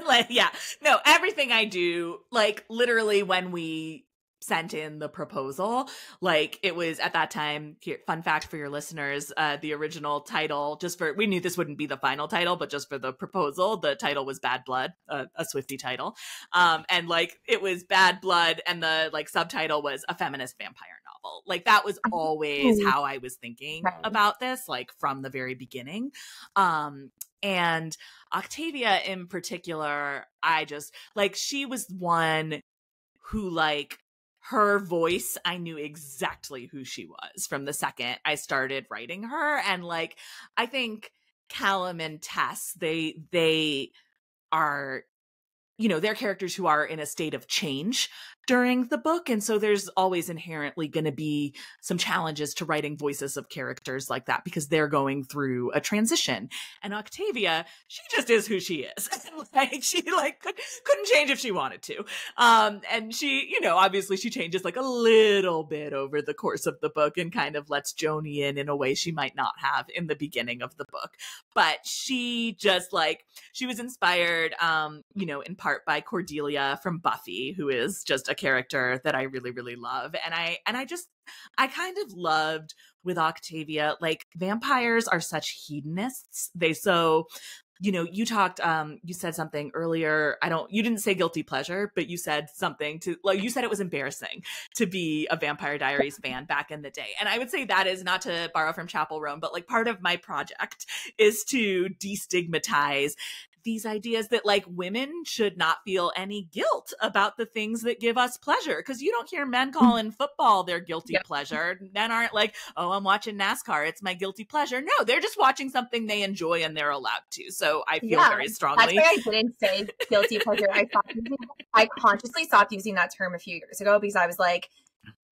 Like, yeah. No, everything I do, like literally when we sent in the proposal, like it was at that time, here, fun fact for your listeners, the original title, we knew this wouldn't be the final title, but just for the proposal, the title was Bad Blood, a Swiftie title. And like it was Bad Blood and the like subtitle was a feminist vampire novel. Like that was always how I was thinking about this, like from the very beginning. And Octavia in particular, I just like, she was one who like, her voice, I knew exactly who she was from the second I started writing her. And like, I think Callum and Tess, they are, you know, they're characters who are in a state of change during the book. And so there's always inherently going to be some challenges to writing voices of characters like that because they're going through a transition. And Octavia, she just is who she is. Like she like couldn't change if she wanted to. And she, you know, obviously she changes like a little bit over the course of the book and kind of lets Joni in a way she might not have in the beginning of the book. But she just like, she was inspired, you know, in part by Cordelia from Buffy, who is just a character that I really, really love. And I kind of loved with Octavia, like vampires are such hedonists. You know, you said something earlier. You didn't say guilty pleasure, but you said something you said it was embarrassing to be a Vampire Diaries fan back in the day. And I would say that is, not to borrow from Chapel Roan, but like part of my project is to destigmatize these ideas that like women should not feel any guilt about the things that give us pleasure. Cause you don't hear men calling football their guilty pleasure. Men aren't like, oh, I'm watching NASCAR, it's my guilty pleasure. No, they're just watching something they enjoy and they're allowed to. So I feel very strongly. That's why I didn't say guilty pleasure. I consciously stopped using that term a few years ago because I was like,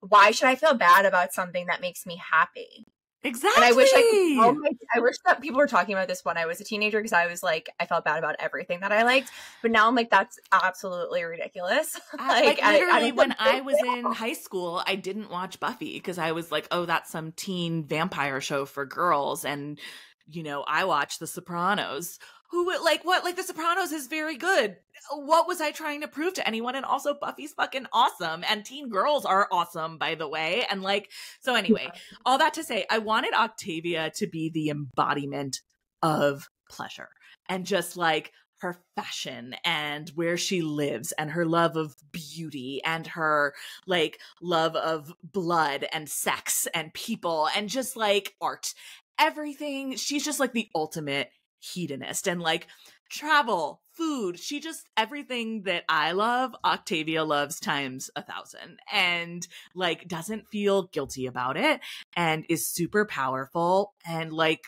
why should I feel bad about something that makes me happy? Exactly. And I wish that people were talking about this when I was a teenager because I was like, I felt bad about everything that I liked. But now I'm like, that's absolutely ridiculous. Like literally, when I was in high school, I didn't watch Buffy because I was like, oh, that's some teen vampire show for girls. And, you know, I watched The Sopranos. The Sopranos is very good. What was I trying to prove to anyone? And also Buffy's fucking awesome. And teen girls are awesome, by the way. And like, so anyway, all that to say, I wanted Octavia to be the embodiment of pleasure and just like her fashion and where she lives and her love of beauty and her like love of blood and sex and people and just like art, everything. She's just like the ultimate hedonist and like travel, food. She just, everything that I love, Octavia loves times 1,000 and like doesn't feel guilty about it and is super powerful and like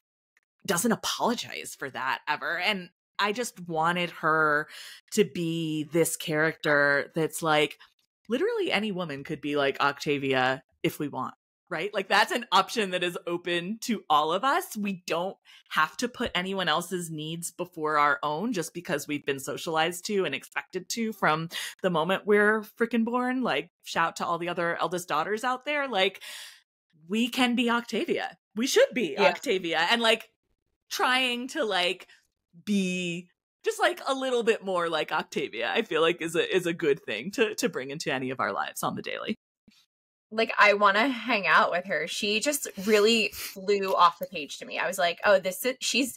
doesn't apologize for that ever. And I just wanted her to be this character that's like, literally any woman could be like Octavia if we want. Right? Like that's an option that is open to all of us. We don't have to put anyone else's needs before our own just because we've been socialized to and expected to from the moment we're freaking born. Like shout to all the other eldest daughters out there. Like we can be Octavia. We should be Octavia. And like trying to like be just like a little bit more like Octavia, I feel like is a good thing to bring into any of our lives on the daily. Like, I want to hang out with her. She just really flew off the page to me. I was like, oh, she's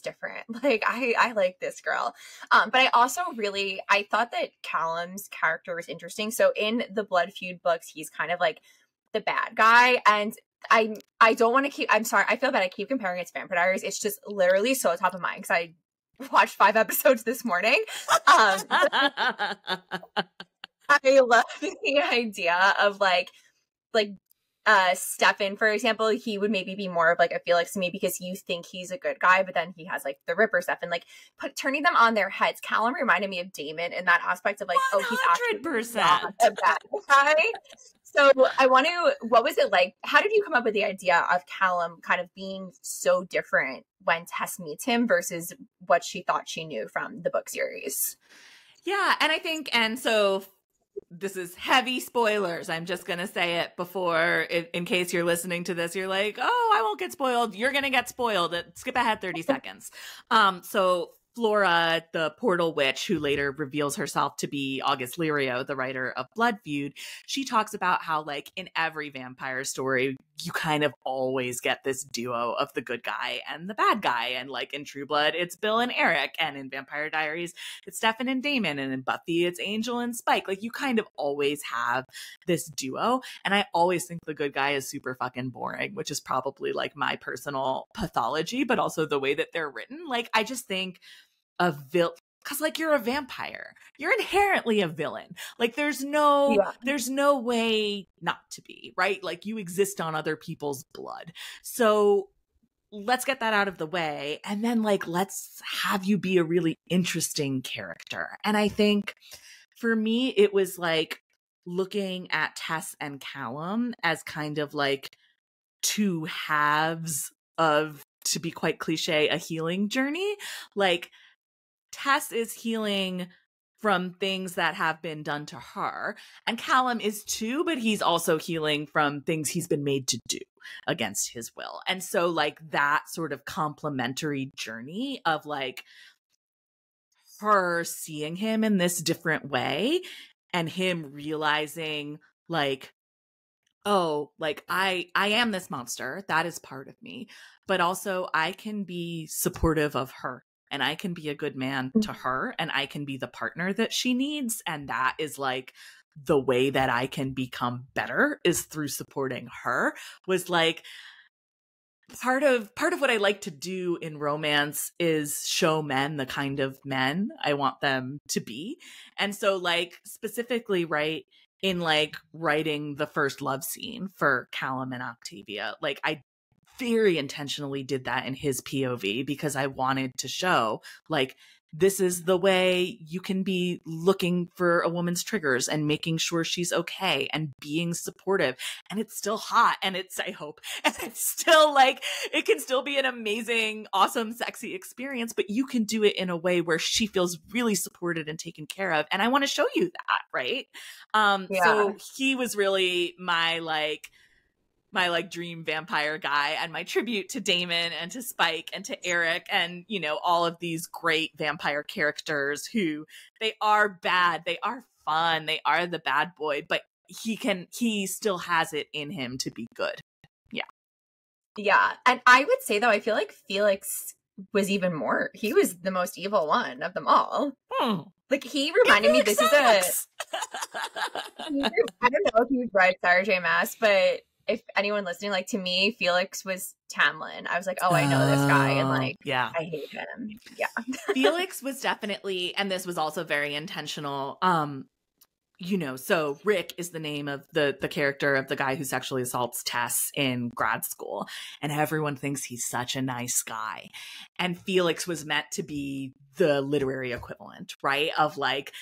different. Like, I like this girl. But I also I thought that Callum's character was interesting. So in the Blood Feud books, he's kind of like the bad guy. And I don't want to I'm sorry. I feel bad. I keep comparing it to Vampire Diaries. It's just literally so top of mind because I watched 5 episodes this morning. I love the idea of like Stefan, for example, he would maybe be more of like a Felix to me because you think he's a good guy, but then he has like the Ripper stuff and like turning them on their heads. Callum reminded me of Damon in that aspect of like, 100%. Oh, he's actually not a bad guy. So what was it like? How did you come up with the idea of Callum kind of being so different when Tess meets him versus what she thought she knew from the book series? Yeah, and I think, and so this is heavy spoilers. I'm just going to say it before, in case you're listening to this, you're like, oh, I won't get spoiled. You're going to get spoiled. Skip ahead 30 seconds. So Flora, the portal witch, who later reveals herself to be August Lirio, the writer of Blood Feud, she talks about how, like, in every vampire story, you kind of always get this duo of the good guy and the bad guy. And, like, in True Blood, it's Bill and Eric. And in Vampire Diaries, it's Stefan and Damon. And in Buffy, it's Angel and Spike. Like, you kind of always have this duo. And I always think the good guy is super fucking boring, which is probably, like, my personal pathology, but also the way that they're written. Like, I just think because, like, you're a vampire, you're inherently a villain. Like, there's no way not to be, right? Like, you exist on other people's blood. So let's get that out of the way, and then, like, let's have you be a really interesting character. And I think for me, it was like looking at Tess and Callum as kind of like two halves of, to be quite cliche, a healing journey. Like, Tess is healing from things that have been done to her, and Callum is too, but he's also healing from things he's been made to do against his will. And so, like, that sort of complementary journey of, like, her seeing him in this different way and him realizing, like, oh, like, I am this monster, that is part of me, but also I can be supportive of her. And I can be a good man to her, and I can be the partner that she needs. And that is, like, the way that I can become better, is through supporting her. Was, like, part of what I like to do in romance is show men the kind of men I want them to be. And so, like, specifically, right, in, like, writing the first love scene for Callum and Octavia, like, I very intentionally did that in his POV because I wanted to show, like, this is the way you can be looking for a woman's triggers and making sure she's okay and being supportive. And it's still hot, and it's, I hope, and it's still, like, it can still be an amazing, awesome, sexy experience, but you can do it in a way where she feels really supported and taken care of. And I want to show you that, right? So he was really my dream vampire guy, and my tribute to Damon and to Spike and to Eric and, you know, all of these great vampire characters who, they are bad, they are fun, they are the bad boy, but he still has it in him to be good. Yeah. And I would say, though, I feel like Felix was even more, he was the most evil one of them all. Like, he reminded me, this sucks. I don't know if you've read Sarah J. Maas, but if anyone listening, like, to me, Felix was Tamlin. I was like, oh, I know this guy, and, like, yeah, I hate him. Yeah. Felix was definitely, and this was also very intentional, you know, so Rick is the name of the character of the guy who sexually assaults Tess in grad school, and everyone thinks he's such a nice guy. And Felix was meant to be the literary equivalent, right? Of, like,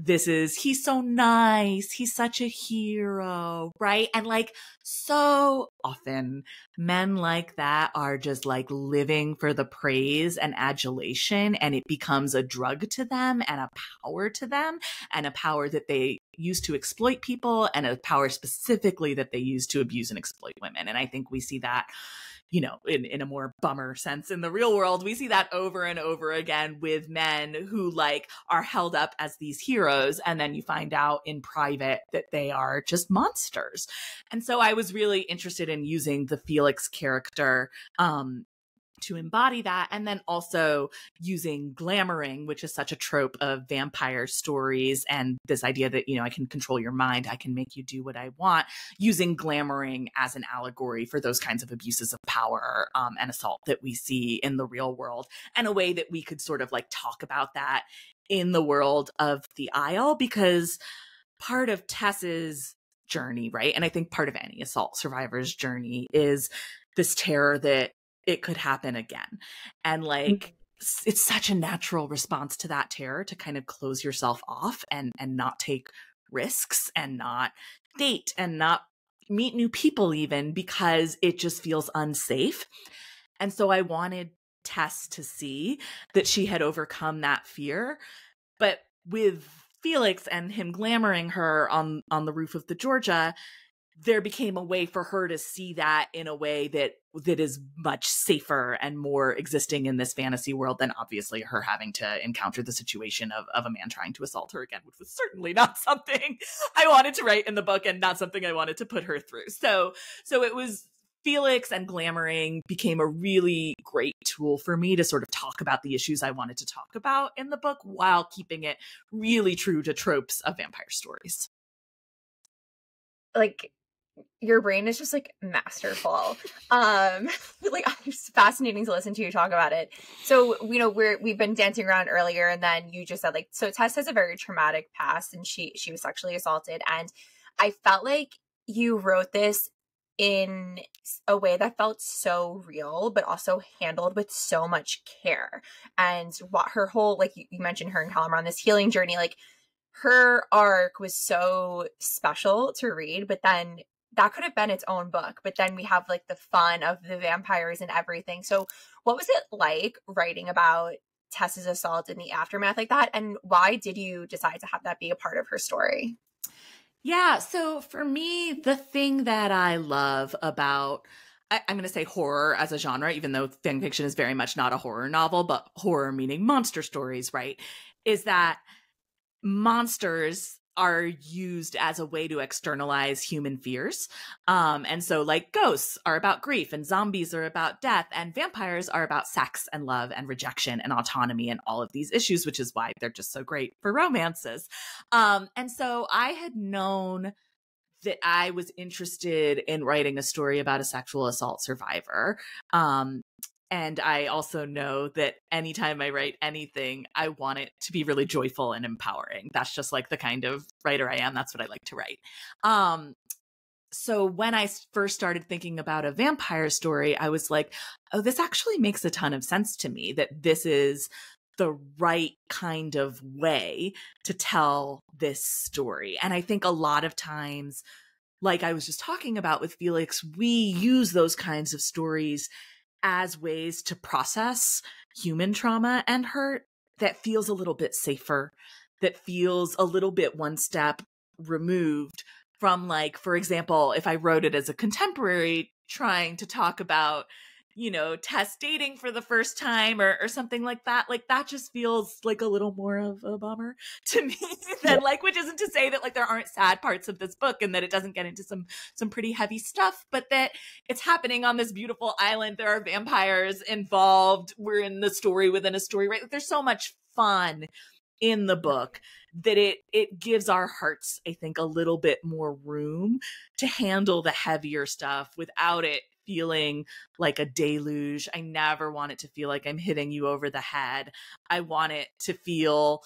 he's so nice, he's such a hero, right? And, like, so often men like that are just, like, living for the praise and adulation, and it becomes a drug to them and a power to them, and a power that they use to exploit people, and a power specifically that they use to abuse and exploit women. And I think we see that, you know, in a more bummer sense in the real world, we see that over and over again with men who, like, are held up as these heroes, and then you find out in private that they are just monsters. And so I was really interested in using the Felix character to embody that, and then also using glamoring, which is such a trope of vampire stories, and this idea that, you know, I can control your mind, I can make you do what I want, using glamoring as an allegory for those kinds of abuses of power and assault that we see in the real world, and a way that we could sort of, like, talk about that in the world of the Isle, because part of Tess's journey, right, and I think part of any assault survivor's journey, is this terror that it could happen again. And, like, it's such a natural response to that terror to kind of close yourself off and not take risks and not date and not meet new people, even because it just feels unsafe. And so I wanted Tess to see that she had overcome that fear, but with Felix and him glamoring her on the roof of the Georgia, there became a way for her to see that in a way that is much safer and more existing in this fantasy world than obviously her having to encounter the situation of a man trying to assault her again, which was certainly not something I wanted to write in the book and not something I wanted to put her through. So it was Felix, and glamoring became a really great tool for me to sort of talk about the issues I wanted to talk about in the book while keeping it really true to tropes of vampire stories. Like, your brain is just like masterful. Like, it's fascinating to listen to you talk about it. So, you know, we've been dancing around earlier, and then you just said, like, so Tess has a very traumatic past, and she was sexually assaulted, and I felt like you wrote this in a way that felt so real, but also handled with so much care. And what her whole, like you mentioned her and Callum on this healing journey, like her arc was so special to read, but then that could have been its own book. But then we have like the fun of the vampires and everything. So what was it like writing about Tess's assault in the aftermath like that? And why did you decide to have that be a part of her story? Yeah, so for me, the thing that I love about, I'm going to say horror as a genre, even though fan fiction is very much not a horror novel, but horror meaning monster stories, right? Is that monsters are used as a way to externalize human fears. And so like ghosts are about grief, and zombies are about death, and vampires are about sex and love and rejection and autonomy and all of these issues, which is why they're just so great for romances. And so I had known that I was interested in writing a story about a sexual assault survivor. And I also know that anytime I write anything, I want it to be really joyful and empowering. That's just like the kind of writer I am. That's what I like to write. So when I first started thinking about a vampire story, I was like, oh, this actually makes a ton of sense to me, that this is the right kind of way to tell this story. And I think a lot of times, like I was just talking about with Felix, we use those kinds of stories as ways to process human trauma and hurt that feels a little bit safer, that feels a little bit one step removed from, like, for example, if I wrote it as a contemporary trying to talk about, you know, Tess dating for the first time or something like that just feels like a little more of a bummer to me than like, which isn't to say that like there aren't sad parts of this book and that it doesn't get into some pretty heavy stuff, but that it's happening on this beautiful island. There are vampires involved. We're in the story within a story, right? Like, there's so much fun in the book that it gives our hearts, I think, a little bit more room to handle the heavier stuff without it feeling like a deluge. I never want it to feel like I'm hitting you over the head. I want it to feel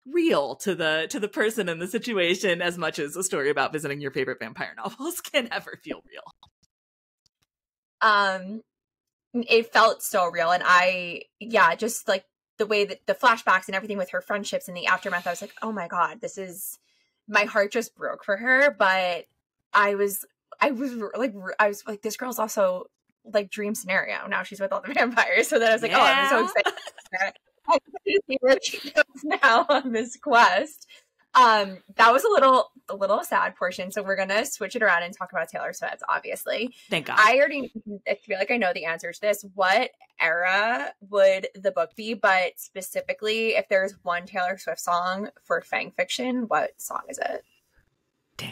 real to the person in the situation as much as a story about visiting your favorite vampire novels can ever feel real. It felt so real, and just like the way that the flashbacks and everything with her friendships in the aftermath, I was like, oh my God, my heart just broke for her. But I was like, this girl's also like dream scenario. Now she's with all the vampires. So then I was like, oh, I'm so excited. I see where she goes now on this quest. That was a little sad portion. So we're gonna switch it around and talk about Taylor Swift, obviously. Thank God. I feel like I know the answer to this. What era would the book be? But specifically, if there's one Taylor Swift song for Fang fiction, what song is it? Damn.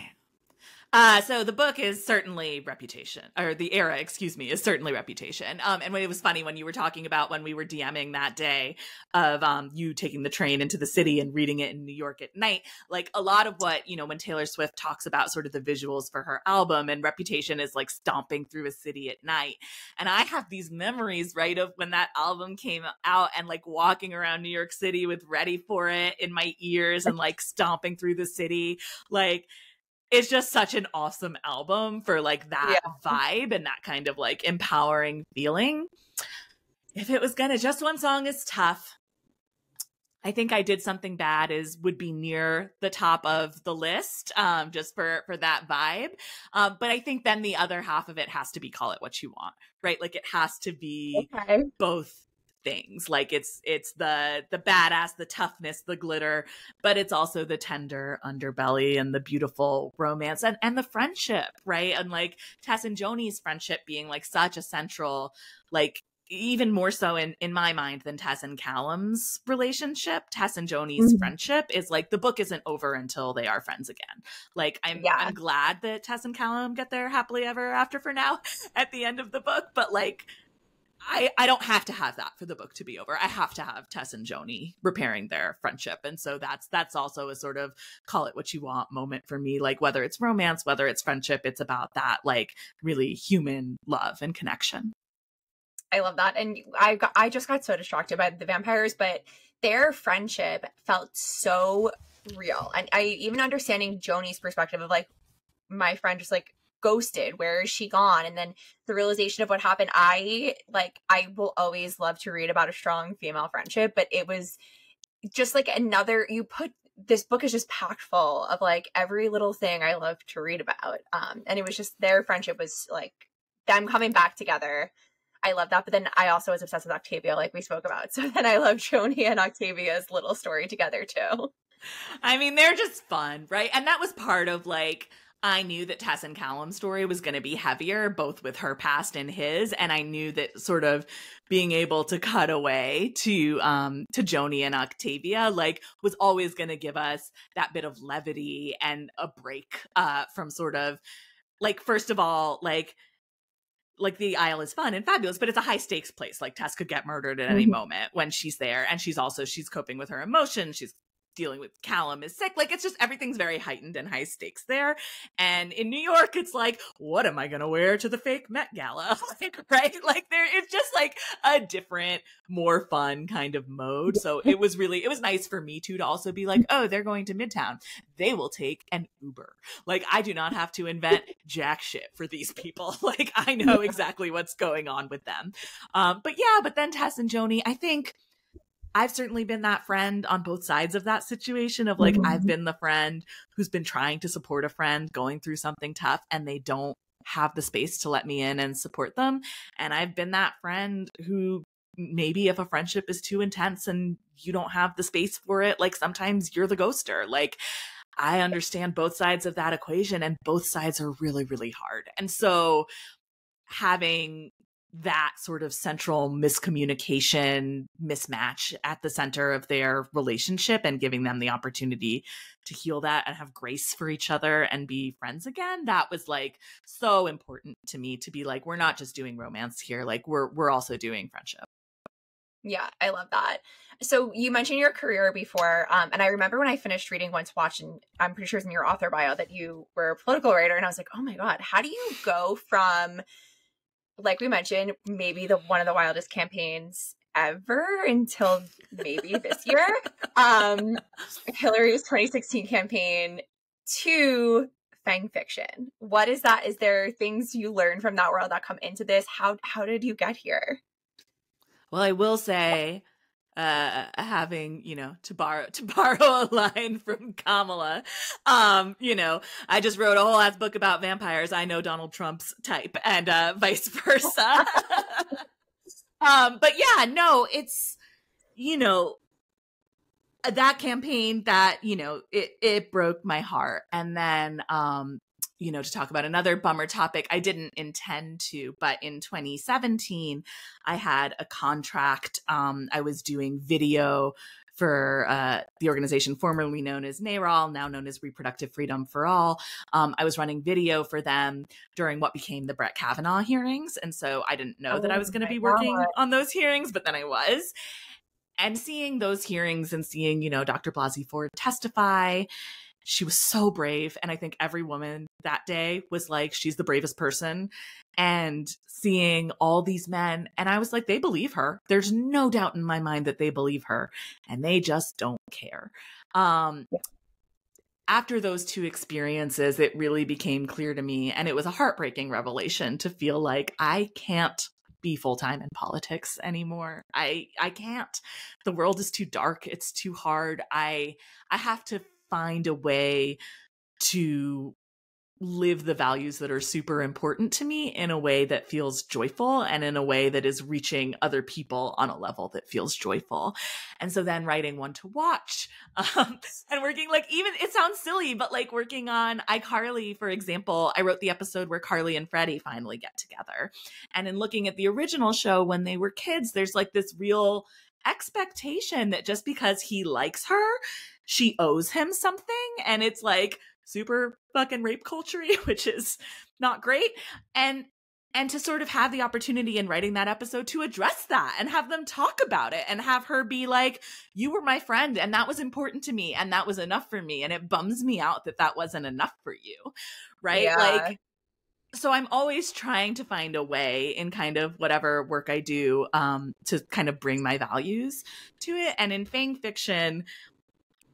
So the book is certainly Reputation, or the era, excuse me, is certainly Reputation. And when it was funny when you were talking about when we were DMing that day of you taking the train into the city and reading it in New York at night, like a lot of what, you know, when Taylor Swift talks about sort of the visuals for her album, and Reputation is like stomping through a city at night. And I have these memories, right, of when that album came out and like walking around New York City with Ready for It in my ears and like stomping through the city. Like, it's just such an awesome album for like that vibe and that kind of like empowering feeling. If it was gonna, just one song is tough. I think I Did Something Bad would be near the top of the list, just for that vibe. But I think then the other half of it has to be Call It What You Want, right? Like it has to be both things. Like it's the badass, the toughness, the glitter, but it's also the tender underbelly and the beautiful romance and the friendship, right? And like Tess and Joni's friendship being like such a central, like even more so in my mind than Tess and Callum's relationship. Tess and Joni's friendship is like the book isn't over until they are friends again. Like I'm glad that Tess and Callum get their happily ever after for now at the end of the book, but like I don't have to have that for the book to be over. I have to have Tess and Joni repairing their friendship. And so that's also a sort of call it what you want moment for me. Like whether it's romance, whether it's friendship, it's about that like really human love and connection. I love that. And I just got so distracted by the vampires, but their friendship felt so real. And I even understanding Joni's perspective of like, my friend just like ghosted, where is she gone? And then the realization of what happened. I will always love to read about a strong female friendship, but it was just like this book is just packed full of like every little thing I love to read about. And it was just their friendship was like them coming back together. I love that. But then I also was obsessed with Octavia, like we spoke about. So then I love Joni and Octavia's little story together too. I mean, they're just fun, right? And that was part of like, I knew that Tess and Callum's story was going to be heavier, both with her past and his. And I knew that sort of being able to cut away to Joni and Octavia, like was always going to give us that bit of levity and a break from sort of like, first of all, like the Isle is fun and fabulous, but it's a high stakes place. Like Tess could get murdered at any moment when she's there. And she's coping with her emotions. She's dealing with Callum is sick. Like it's just everything's very heightened and high stakes there. And in New York, it's like, what am I going to wear to the fake Met Gala? Like, right? Like it's just like a different, more fun kind of mode. So it was nice for me too, to also be like, oh, they're going to Midtown. They will take an Uber. Like I do not have to invent jack shit for these people. Like I know exactly what's going on with them. But then Tess and Joni, I think I've certainly been that friend on both sides of that situation of like, I've been the friend who's been trying to support a friend going through something tough and they don't have the space to let me in and support them. And I've been that friend who maybe if a friendship is too intense and you don't have the space for it, like sometimes you're the ghoster. Like I understand both sides of that equation and both sides are really, really hard. And so having that sort of central miscommunication mismatch at the center of their relationship and giving them the opportunity to heal that and have grace for each other and be friends again, that was like so important to me to be like, we're not just doing romance here, like we're also doing friendship. Yeah, I love that. So you mentioned your career before, and I remember when I finished reading Once Watched, and I'm pretty sure it's in your author bio that you were a political writer, and I was like, oh my God, how do you go from, like we mentioned, maybe one of the wildest campaigns ever until maybe this year, Hillary's 2016 campaign, to Fang fiction? What is that? Is there things you learned from that world that come into this? How did you get here? Well, I will say, having, to borrow a line from Kamala, I just wrote a whole ass book about vampires. I know Donald Trump's type and vice versa. But yeah, no, it's, that campaign that, it broke my heart. And then, to talk about another bummer topic, I didn't intend to, but in 2017, I had a contract. I was doing video for the organization formerly known as NARAL, now known as Reproductive Freedom for All. I was running video for them during what became the Brett Kavanaugh hearings. And so I didn't know that I was going to be working on those hearings, but then I was. And seeing those hearings and seeing, Dr. Blasey Ford testify, she was so brave. And I think every woman that day was like, she's the bravest person. And seeing all these men, and I was like, they believe her. There's no doubt in my mind that they believe her and they just don't care. After those two experiences, it really became clear to me, and it was a heartbreaking revelation to feel like I can't be full-time in politics anymore. I can't. The world is too dark. It's too hard. I have to find a way to live the values that are super important to me in a way that feels joyful and in a way that is reaching other people on a level that feels joyful. And so then writing One to Watch, and working, like, even, it sounds silly, but like working on iCarly, for example, I wrote the episode where Carly and Freddie finally get together. And in looking at the original show when they were kids, there's like this real expectation that just because he likes her, she owes him something. And it's like super fucking rape culture, which is not great. And to sort of have the opportunity in writing that episode to address that and have them talk about it and have her be like, you were my friend and that was important to me and that was enough for me. And it bums me out that that wasn't enough for you. Right. Yeah. Like, so I'm always trying to find a way in kind of whatever work I do, to kind of bring my values to it. And in Fang fiction,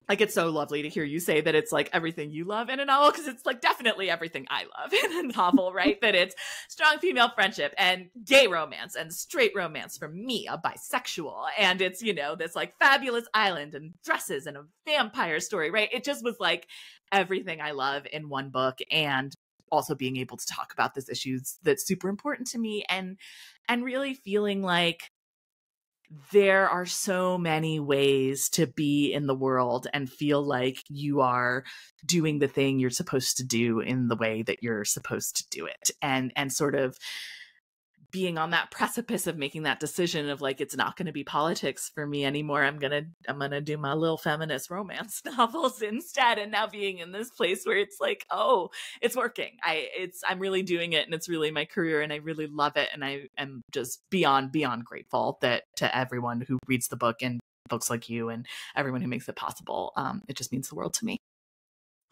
like, it's so lovely to hear you say that it's like everything you love in a novel, because it's like definitely everything I love in a novel, right? That it's strong female friendship and gay romance and straight romance for me, a bisexual. And it's, you know, this like fabulous island and dresses and a vampire story, right? It just was like everything I love in one book, and also being able to talk about this issues that's super important to me, and really feeling like there are so many ways to be in the world and feel like you are doing the thing you're supposed to do in the way that you're supposed to do it. And sort of being on that precipice of making that decision of like, it's not going to be politics for me anymore. I'm going to do my little feminist romance novels instead. And now being in this place where it's like, oh, it's working. I'm really doing it, and it's really my career, and I really love it. And I am just beyond grateful that to everyone who reads the book and folks like you and everyone who makes it possible. It just means the world to me.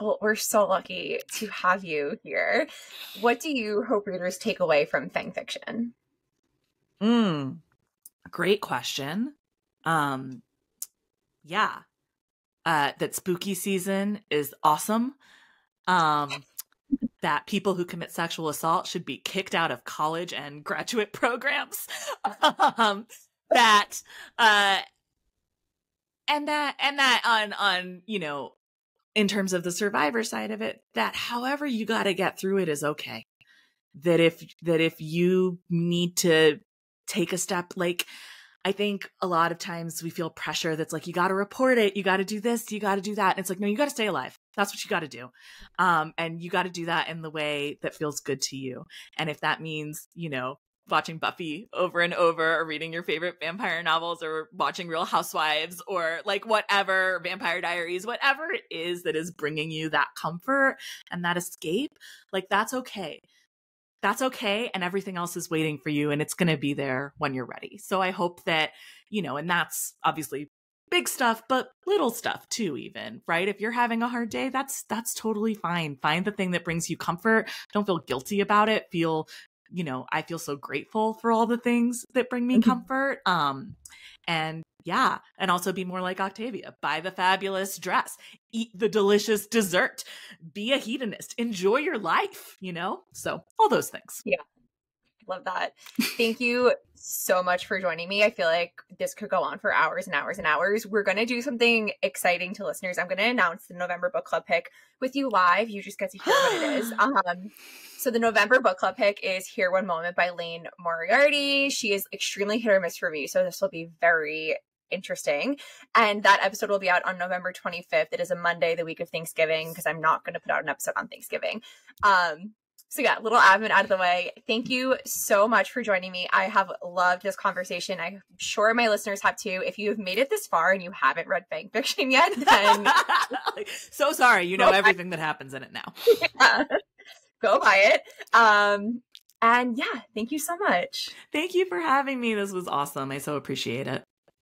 Well, we're so lucky to have you here. What do you hope readers take away from Fang fiction? Great question. That spooky season is awesome. That people who commit sexual assault should be kicked out of college and graduate programs. That on, you know, in terms of the survivor side of it, that however you got to get through it is okay. That if you need to take a step, like, I think a lot of times we feel pressure that's like, you got to report it, you got to do this, you got to do that. And it's like, no, you got to stay alive. That's what you got to do. And you got to do that in the way that feels good to you. And if that means, you know, watching Buffy over and over, or reading your favorite vampire novels, or watching Real Housewives, or like whatever, Vampire Diaries, whatever it is that is bringing you that comfort and that escape, like, that's okay. That's okay. And everything else is waiting for you, and it's going to be there when you're ready. So I hope that, you know, and that's obviously big stuff, but little stuff too, even, right? If you're having a hard day, that's totally fine. Find the thing that brings you comfort. Don't feel guilty about it. Feel, you know, I feel so grateful for all the things that bring me comfort. And yeah, and also be more like Octavia. Buy the fabulous dress, eat the delicious dessert, be a hedonist, enjoy your life, you know? So all those things. Yeah. Love that. Thank you so much for joining me. I feel like this could go on for hours and hours and hours. We're going to do something exciting to listeners. I'm going to announce the November book club pick with you live. You just get to hear what it is. So the November book club pick is Here One Moment by Liane Moriarty. She is extremely hit or miss for me, so this will be very interesting. And that episode will be out on November 25th. It is a Monday, the week of Thanksgiving, because I'm not going to put out an episode on Thanksgiving. So yeah, little admin out of the way. Thank you so much for joining me. I have loved this conversation. I'm sure my listeners have too. If you have made it this far and you haven't read Fang fiction yet, then so sorry. You know everything that happens in it now. Yeah. Go buy it. And yeah, thank you so much. Thank you for having me. This was awesome. I so appreciate it.